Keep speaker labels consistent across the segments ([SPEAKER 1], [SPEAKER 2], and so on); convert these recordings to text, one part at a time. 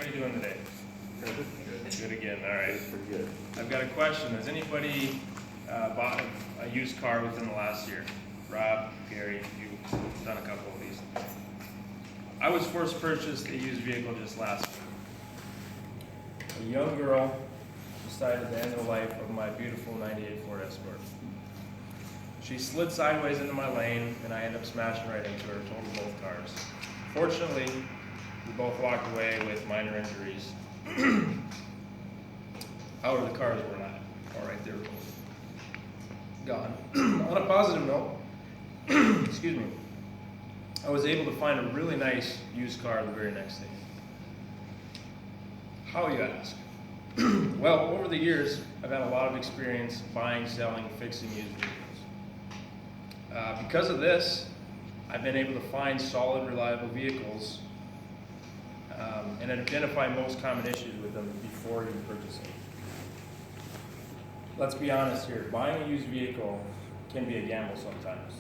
[SPEAKER 1] everybody doing today?
[SPEAKER 2] Good.
[SPEAKER 1] Good again, all right.
[SPEAKER 2] Pretty good.
[SPEAKER 1] I've got a question. Has anybody bought a used car within the last year? Rob, Gary, you've done a couple of these. I was forced to purchase a used vehicle just last week. A young girl decided to end the life of my beautiful 98 Ford Escort. She slid sideways into my lane and I ended up smashing right into her, totaled both cars. Fortunately, we both walked away with minor injuries. However, the cars were not. All right, they were both gone. On a positive note, excuse me, I was able to find a really nice used car the very next day. How, you ask? Well, over the years, I've had a lot of experience buying, selling, fixing used vehicles. Because of this, I've been able to find solid, reliable vehicles and identify most common issues with them before even purchasing. Let's be honest here, buying a used vehicle can be a gamble sometimes.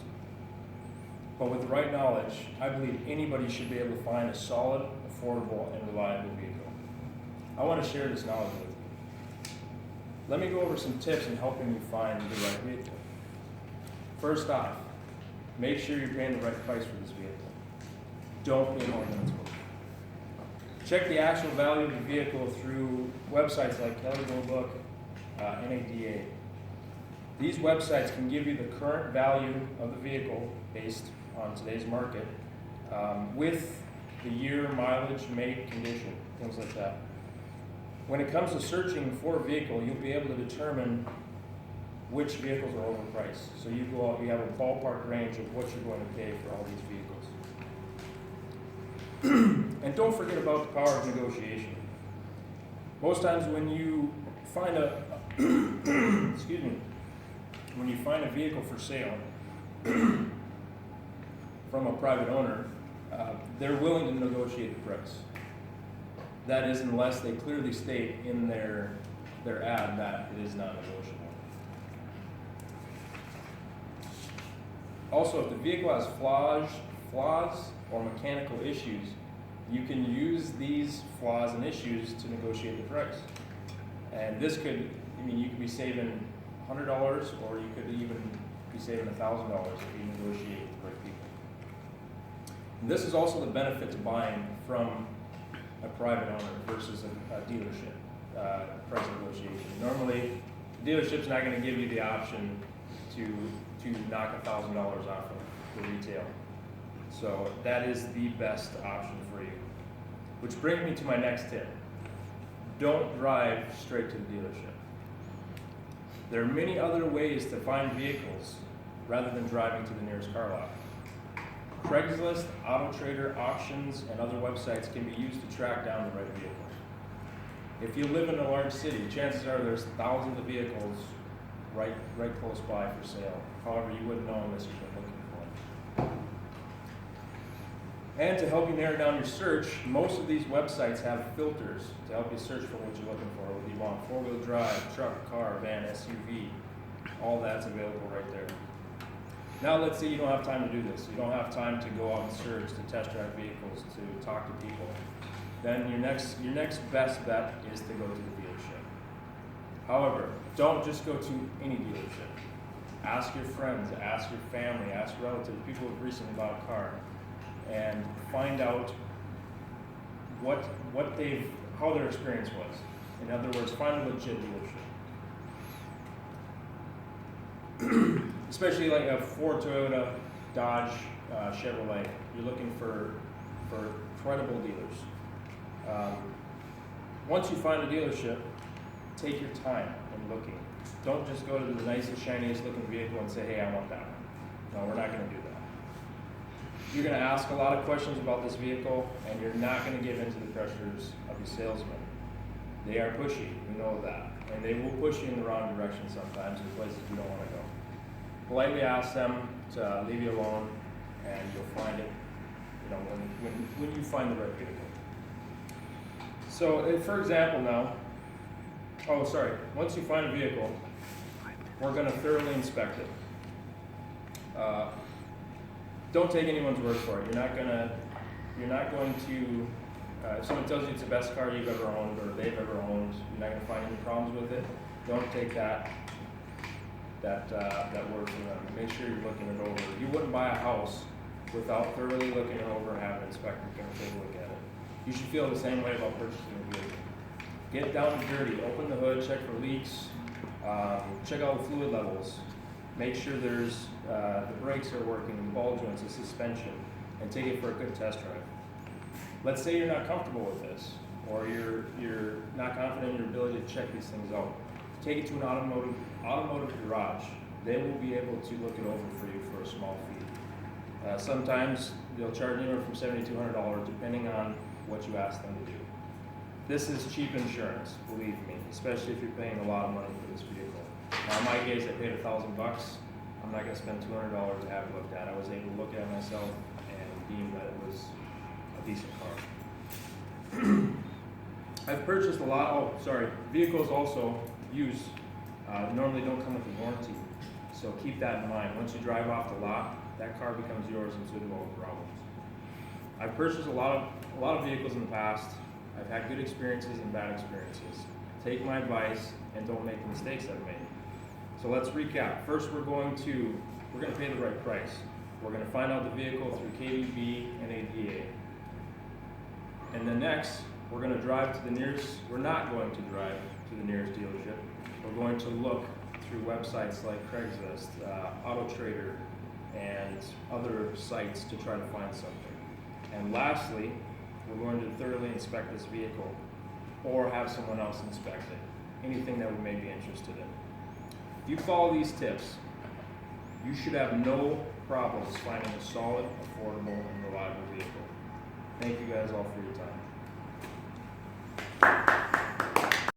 [SPEAKER 1] But with the right knowledge, I believe anybody should be able to find a solid, affordable, and reliable vehicle. I want to share this knowledge with you. Let me go over some tips in helping you find the right vehicle. First off, make sure you're paying the right price for this vehicle. Don't pay more than it's worth. Check the actual value of the vehicle through websites like Kelly Blue Book, NADA. These websites can give you the current value of the vehicle based on today's market with the year, mileage, make, condition, things like that. When it comes to searching for a vehicle, you'll be able to determine which vehicles are overpriced. So you go out, you have a ballpark range of what you're going to pay for all these vehicles. And don't forget about the power of negotiation. Most times when you find a excuse me, when you find a vehicle for sale from a private owner, they're willing to negotiate the price. That is, unless they clearly state in their ad that it is not negotiable. Also, if the vehicle has flaws or mechanical issues, you can use these flaws and issues to negotiate the price. And this could, you could be saving $100 or you could even be saving $1,000 if you negotiate with the right people. And this is also the benefit to buying from a private owner versus a dealership price negotiation. Normally, the dealership's not going to give you the option to knock $1,000 off of the retail. So that is the best option for you. Which brings me to my next tip. Don't drive straight to the dealership. There are many other ways to find vehicles rather than driving to the nearest car lot. Craigslist, AutoTrader, auctions, and other websites can be used to track down the right vehicle. If you live in a large city, chances are there's thousands of vehicles right close by for sale. However, you wouldn't know unless you've been looking for them. And to help you narrow down your search, most of these websites have filters to help you search for what you're looking for. Whether you want four-wheel drive, truck, car, van, SUV, all that's available right there. Now let's say you don't have time to do this. You don't have time to go out and search, to test drive vehicles, to talk to people. Then your next best bet is to go to the dealership. However, don't just go to any dealership. Ask your friends, ask your family, ask relatives, people who've recently bought a car, and find out how their experience was. In other words, find a legit dealership. Especially like a Ford, Toyota, Dodge, Chevrolet. You're looking for credible dealers. Once you find a dealership, take your time in looking. Don't just go to the nicest, shiniest looking vehicle and say, hey, I want that one. No, we're not going to do that. You're going to ask a lot of questions about this vehicle, and you're not going to give in to the pressures of the salesman. They are pushy, we know that. And they will push you in the wrong direction sometimes in places you don't want to go. Politely ask them to leave you alone, and you'll find it, when you find the right vehicle. So, for example now, once you find a vehicle, we're going to thoroughly inspect it. Don't take anyone's word for it. You're not going to If someone tells you it's the best car you've ever owned or they've ever owned, you're not gonna find any problems with it. Don't take that word from them. Make sure you're looking it over. You wouldn't buy a house without thoroughly looking it over and having an inspector come take a look at it. You should feel the same way about purchasing a vehicle. Get down and dirty. Open the hood, check for leaks, check out the fluid levels. Make sure there's the brakes are working, the ball joints, the suspension, and take it for a good test drive. Let's say you're not comfortable with this, or you're not confident in your ability to check these things out. Take it to an automotive garage. They will be able to look it over for you for a small fee. Sometimes they'll charge anywhere from $7,200 depending on what you ask them to do. This is cheap insurance, believe me, especially if you're paying a lot of money for this vehicle. Now in my case, I paid $1,000. I'm not gonna spend $200 to have it looked at. I was able to look at it myself and deem that it was a decent car. I've purchased a lot, vehicles also used normally don't come with a warranty. So keep that in mind. Once you drive off the lot, that car becomes yours and so do all the problems. I've purchased a lot of vehicles in the past. I've had good experiences and bad experiences. Take my advice and don't make the mistakes I've made. So let's recap. First, we're going to pay the right price. We're going to find out the vehicle through KDB and ADA. And then next, we're going to drive to the nearest, we're not going to drive to the nearest dealership. We're going to look through websites like Craigslist, AutoTrader, and other sites to try to find something. And lastly, we're going to thoroughly inspect this vehicle or have someone else inspect it. Anything that we may be interested in. If you follow these tips, you should have no problems finding a solid, affordable, and reliable vehicle. Thank you guys all for your time.